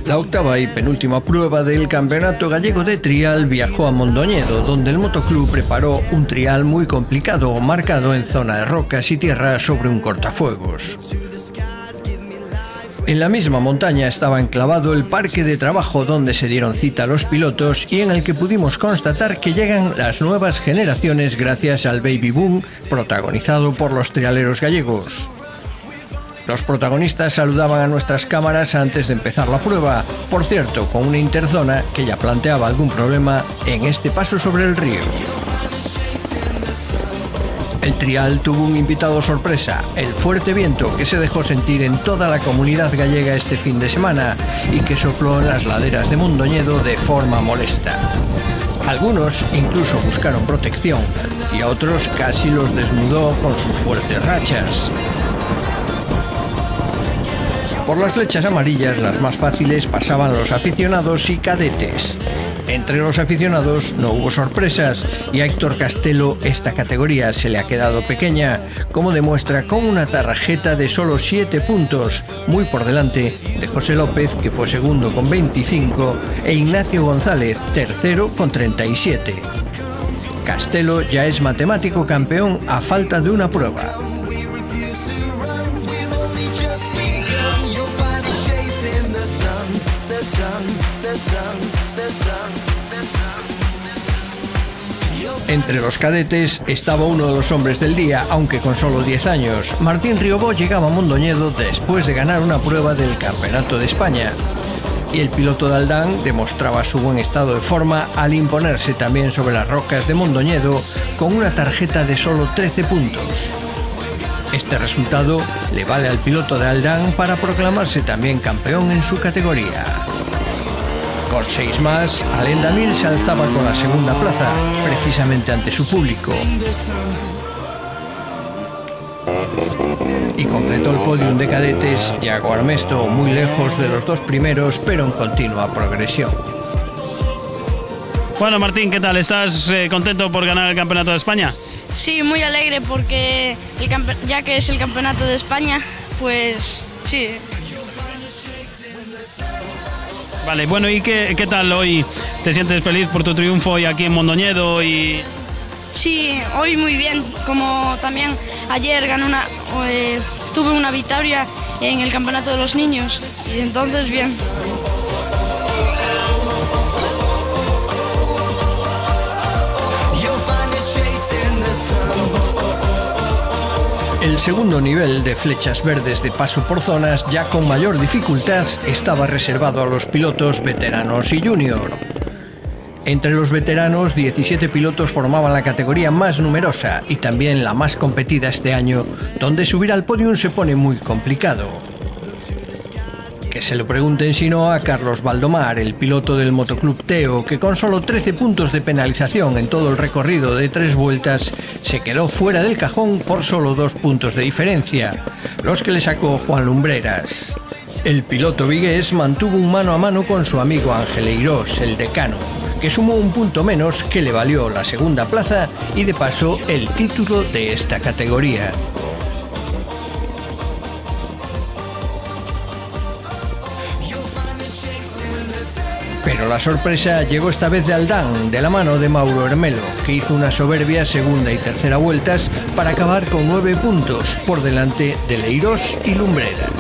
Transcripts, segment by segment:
La octava y penúltima prueba del Campeonato Gallego de Trial viajó a Mondoñedo, donde el motoclub preparó un trial muy complicado, marcado en zona de rocas y tierra sobre un cortafuegos. En la misma montaña estaba enclavado el parque de trabajo donde se dieron cita los pilotos y en el que pudimos constatar que llegan las nuevas generaciones gracias al baby boom protagonizado por los trialeros gallegos. Los protagonistas saludaban a nuestras cámaras antes de empezar la prueba, por cierto, con una interzona que ya planteaba algún problema en este paso sobre el río. El trial tuvo un invitado sorpresa, el fuerte viento que se dejó sentir en toda la comunidad gallega este fin de semana y que sopló en las laderas de Mondoñedo de forma molesta. Algunos incluso buscaron protección y a otros casi los desnudó con sus fuertes rachas. Por las flechas amarillas, las más fáciles, pasaban los aficionados y cadetes. Entre los aficionados no hubo sorpresas y a Héctor Castelo esta categoría se le ha quedado pequeña, como demuestra con una tarjeta de solo 7 puntos, muy por delante de José López, que fue segundo con 25, e Ignacio González, tercero con 37. Castelo ya es matemático campeón a falta de una prueba. Entre los cadetes estaba uno de los hombres del día, aunque con solo 10 años. Martín Riobó llegaba a Mondoñedo después de ganar una prueba del Campeonato de España. Y el piloto de Aldán demostraba su buen estado de forma al imponerse también sobre las rocas de Mondoñedo con una tarjeta de solo 13 puntos. Este resultado le vale al piloto de Aldán para proclamarse también campeón en su categoría. Por 6 más, Alain Damil se alzaba con la segunda plaza, precisamente ante su público. Y completó el podium de cadetes Yago Armesto, muy lejos de los dos primeros, pero en continua progresión. Bueno, Martín, ¿qué tal? ¿Estás contento por ganar el Campeonato de España? Sí, muy alegre porque ya que es el Campeonato de España, pues sí. Vale, bueno, ¿y qué tal hoy? ¿Te sientes feliz por tu triunfo hoy aquí en Mondoñedo? Sí, hoy muy bien, como también ayer tuve una victoria en el Campeonato de los Niños, y entonces bien. El segundo nivel de flechas verdes de paso por zonas, ya con mayor dificultad, estaba reservado a los pilotos veteranos y junior. Entre los veteranos, 17 pilotos formaban la categoría más numerosa y también la más competida este año, donde subir al podium se pone muy complicado. Que se lo pregunten si no a Carlos Valdomar, el piloto del motoclub Teo, que con solo 13 puntos de penalización en todo el recorrido de 3 vueltas, se quedó fuera del cajón por solo 2 puntos de diferencia, los que le sacó Juan Lumbreras. El piloto vigués mantuvo un mano a mano con su amigo Ángel Eirós, el decano, que sumó un punto menos que le valió la segunda plaza y de paso el título de esta categoría. Pero la sorpresa llegó esta vez de Aldán, de la mano de Mauro Hermelo, que hizo una soberbia segunda y tercera vueltas para acabar con 9 puntos por delante de Eirós y Lumbreras.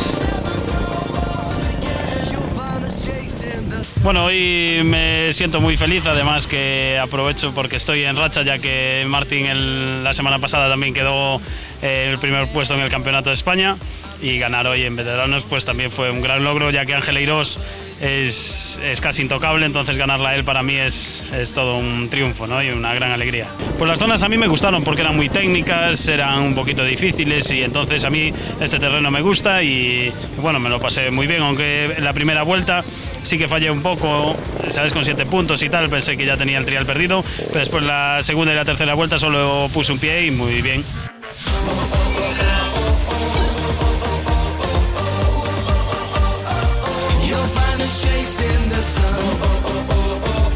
Bueno, hoy me siento muy feliz, además que aprovecho porque estoy en racha, ya que Martín la semana pasada también quedó en el primer puesto en el Campeonato de España, y ganar hoy en veteranos pues también fue un gran logro, ya que Ángel Eirós es casi intocable, entonces ganarla a él para mí es todo un triunfo, ¿no? Y una gran alegría. Pues las zonas a mí me gustaron porque eran muy técnicas, eran un poquito difíciles, y entonces a mí este terreno me gusta y bueno, me lo pasé muy bien, aunque en la primera vuelta sí que fallé un poco, sabes, con 7 puntos y tal, pensé que ya tenía el trial perdido, pero después la segunda y la tercera vuelta solo puse un pie y muy bien.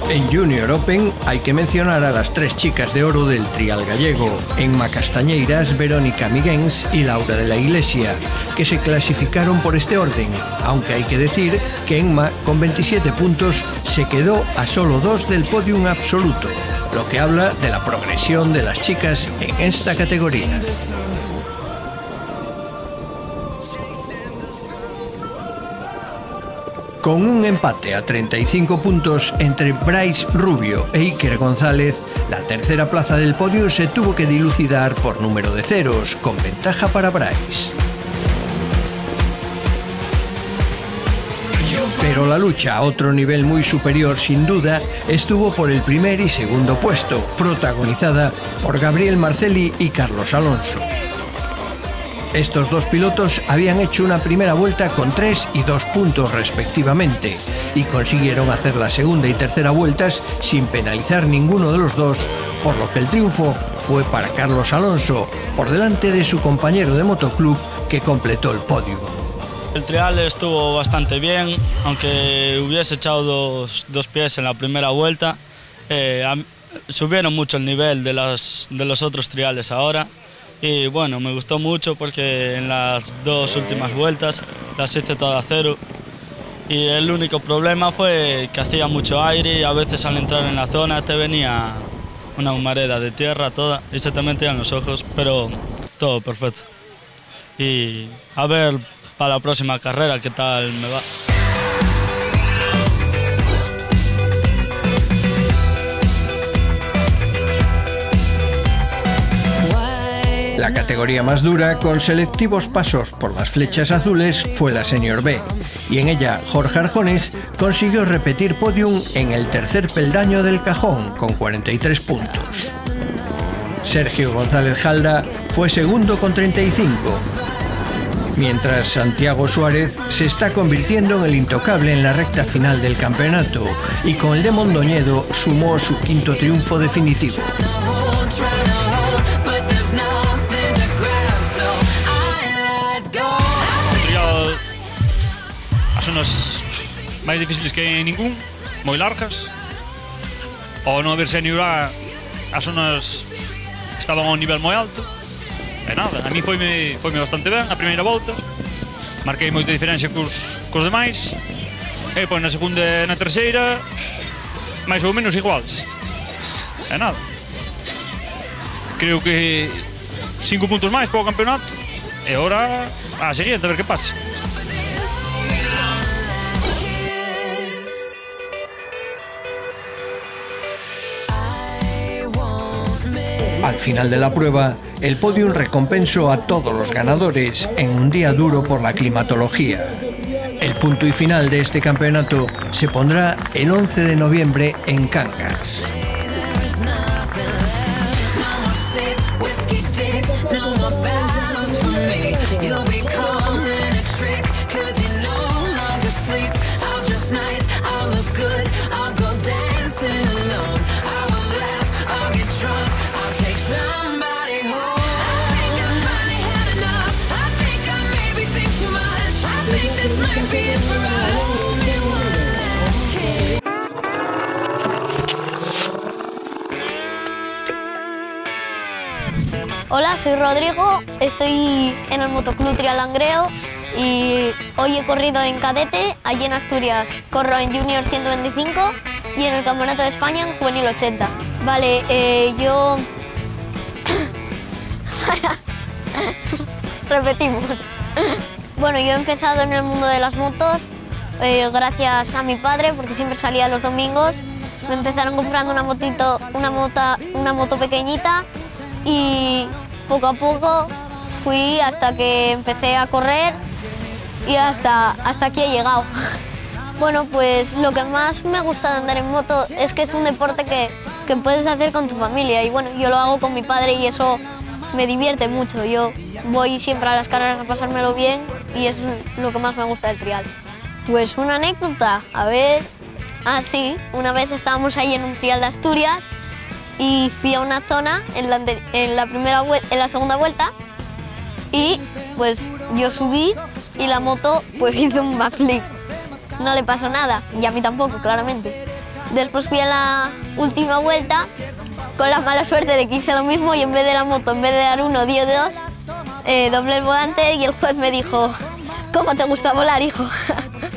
En Junior Open hay que mencionar a las 3 chicas de oro del trial gallego, Enma Castañeiras, Verónica Miguens y Laura de la Iglesia, que se clasificaron por este orden, aunque hay que decir que Enma, con 27 puntos, se quedó a solo 2 del podium absoluto, lo que habla de la progresión de las chicas en esta categoría. Con un empate a 35 puntos entre Bryce Rubio e Iker González, la tercera plaza del podio se tuvo que dilucidar por número de ceros, con ventaja para Bryce. Pero la lucha a otro nivel muy superior, sin duda, estuvo por el primer y segundo puesto, protagonizada por Gabriel Marcelli y Carlos Alonso. Estos 2 pilotos habían hecho una primera vuelta con 3 y 2 puntos respectivamente y consiguieron hacer la segunda y tercera vueltas sin penalizar ninguno de los dos, por lo que el triunfo fue para Carlos Alonso, por delante de su compañero de motoclub que completó el podio. El trial estuvo bastante bien, aunque hubiese echado dos pies en la primera vuelta. Subieron mucho el nivel de los otros triales ahora. Y bueno, me gustó mucho porque en las 2 últimas vueltas las hice todas a cero. Y el único problema fue que hacía mucho aire y a veces al entrar en la zona te venía una humareda de tierra toda y se te metían los ojos, pero todo perfecto. Y a ver para la próxima carrera qué tal me va. La categoría más dura, con selectivos pasos por las flechas azules, fue la Senior B, y en ella Jorge Arjones consiguió repetir podium en el tercer peldaño del cajón, con 43 puntos. Sergio González Jalda fue segundo con 35, mientras Santiago Suárez se está convirtiendo en el intocable en la recta final del campeonato, y con el de Mondoñedo sumó su 5º triunfo definitivo. As zonas máis difíciles que ningún, moi largas. Ao non haber senior A, as zonas estaban a un nivel moi alto. E nada, a mí foime bastante ben a primeira volta. Marquei moita diferencia cos demais. E pois na segunda e na terceira, máis ou menos iguales. E nada. Creo que 5 puntos máis para o campeonato. E agora a seguinte, a ver que pasa. Al final de la prueba, el podium recompensó a todos los ganadores en un día duro por la climatología. El punto y final de este campeonato se pondrá el 11 de noviembre en Cangas. Hola, soy Rodrigo, estoy en el Motoclub Trial Langreo y hoy he corrido en cadete, allí en Asturias corro en Junior 125 y en el Campeonato de España en Juvenil 80. Vale, yo... Repetimos. Bueno, yo he empezado en el mundo de las motos gracias a mi padre, porque siempre salía los domingos. Me empezaron comprando una moto pequeñita y poco a poco fui hasta que empecé a correr y hasta aquí he llegado. Bueno, pues lo que más me gusta de andar en moto es que es un deporte que puedes hacer con tu familia y bueno, yo lo hago con mi padre y eso me divierte mucho. Yo voy siempre a las carreras a pasármelo bien y es lo que más me gusta del trial. Pues una anécdota, a ver... Ah, sí, una vez estábamos ahí en un trial de Asturias y fui a una zona en la segunda vuelta y pues yo subí y la moto pues hizo un backflip. No le pasó nada, y a mí tampoco, claramente. Después fui a la última vuelta con la mala suerte de que hice lo mismo y en vez de la moto, en vez de dar 1, di 2, doblé el volante y el juez me dijo: ¿cómo te gusta volar, hijo?